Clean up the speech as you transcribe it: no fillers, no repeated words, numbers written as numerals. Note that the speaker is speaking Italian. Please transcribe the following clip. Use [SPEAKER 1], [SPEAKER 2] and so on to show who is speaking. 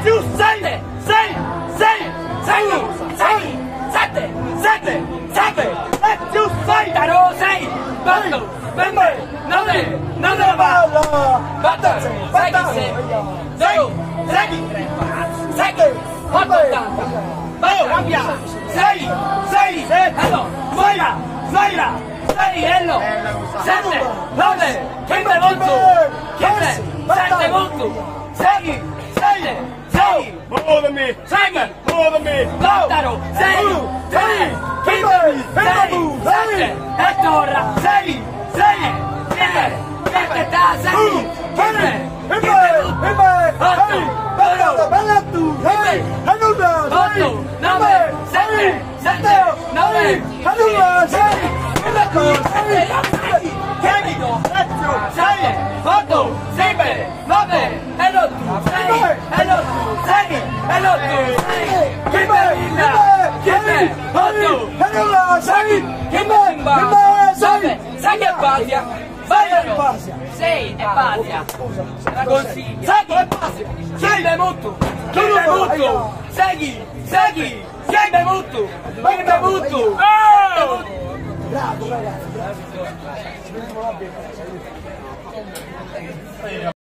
[SPEAKER 1] più 6, 6, 6, 6, 7, 7, 7, e più 6, caro 6, 4, 9, 9 la palla, 4, 6, 0, 6, 7, 8, 80, cambia, 6, 6, 7, Zaira, 6, Ello, 7, 9, chiede molto, 7 molto, 6, 6,
[SPEAKER 2] More than me!
[SPEAKER 1] 6,
[SPEAKER 2] More than me!
[SPEAKER 1] Lautaro, 6, 3, 7, e torna, 6, 7, da 6, 8, 9, 7, 9, 8, 7, 9, e l'8, 6, e l'8, 6, e l'8, 6, che 8, 6 è Basia, 6 è Basia, la consiglio, 6 è molto, 6 è molto,
[SPEAKER 3] Bravo ragazzi, bravo.